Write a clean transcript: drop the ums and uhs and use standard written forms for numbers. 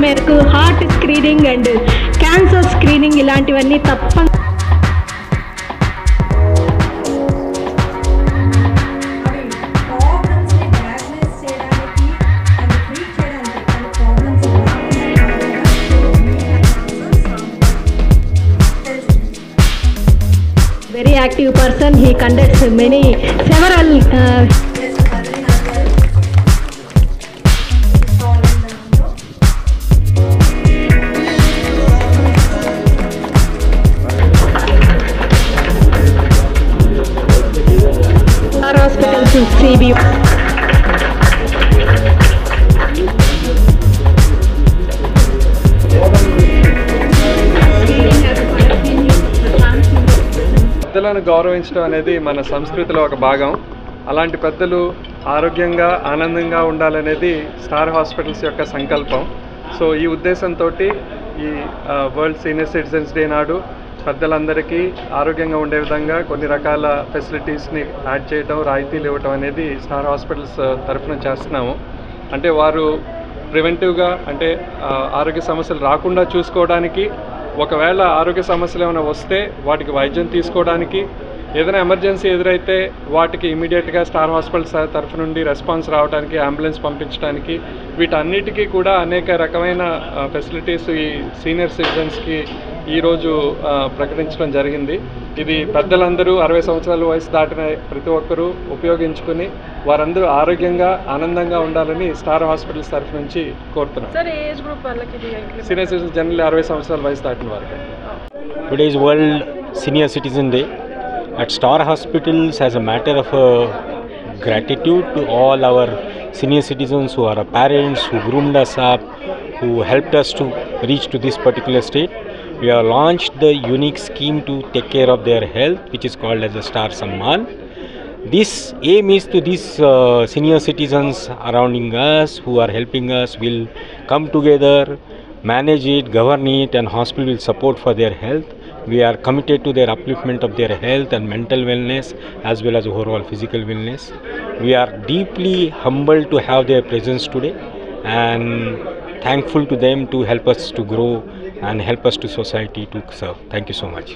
మేరకు heart screening and cancer screening ఇలాంటివన్నీ తప్పనిసరి very active person. He conducts several hospitals in CBU. పెద్దలను గౌరవించడం అనేది మన సంస్కృతిలో ఒక భాగం. అలాంటి పెద్దలు ఆరోగ్యంగా ఆనందంగా ఉండాలనేది స్టార్ హాస్పిటల్స్ యొక్క సంకల్పం. సో ఈ ఉద్దేశంతో ఈ వరల్డ్ సీనియర్ సిటిజన్స్ డే నాడు పెద్దలందరికీ ఆరోగ్యంగా ఉండే విధంగా కొన్ని రకాల ఫెసిలిటీస్ని యాడ్ చేయడం, రాయితీలు ఇవ్వటం అనేది స్టార్ హాస్పిటల్స్ తరఫున చేస్తున్నాము. అంటే వారు ప్రివెంటివ్గా అంటే ఆరోగ్య సమస్యలు రాకుండా చూసుకోవడానికి, ఒకవేళ ఆరోగ్య సమస్యలు ఏమైనా వస్తే వాటికి వైద్యం తీసుకోవడానికి, ఏదైనా ఎమర్జెన్సీ ఎదురైతే వాటికి ఇమీడియట్గా స్టార్ హాస్పిటల్స్ తరఫు నుండి రెస్పాన్స్ రావడానికి, అంబులెన్స్ పంపించడానికి, వీటన్నిటికీ కూడా అనేక రకమైన ఫెసిలిటీస్ ఈ సీనియర్ సిటిజన్స్కి ఈరోజు ప్రకటించడం జరిగింది. ఇది పెద్దలందరూ 60 సంవత్సరాల వయసు దాటిన ప్రతి ఒక్కరూ ఉపయోగించుకుని వారందరూ ఆరోగ్యంగా ఆనందంగా ఉండాలని స్టార్ హాస్పిటల్స్ తరఫు నుంచి కోరుతున్నాం. సీనియర్ సిటిజన్స్ జనరల్లీ 60 సంవత్సరాల వయసు దాటిన వారికి. Today is World Senior Citizen Day. At Star Hospitals, as a matter of gratitude to all our senior citizens who are our parents, who groomed us up, who helped us to reach to this particular state, we have launched the unique scheme to take care of their health, which is called as a Star Samman. This aim is to these senior citizens surrounding us who are helping us will come together, manage it, govern it, and hospital will support for their health. We are committed to their upliftment of their health and mental wellness as well as overall physical wellness. We are deeply humbled to have their presence today and thankful to them to help us to grow and help us to society to serve. Thank you so much.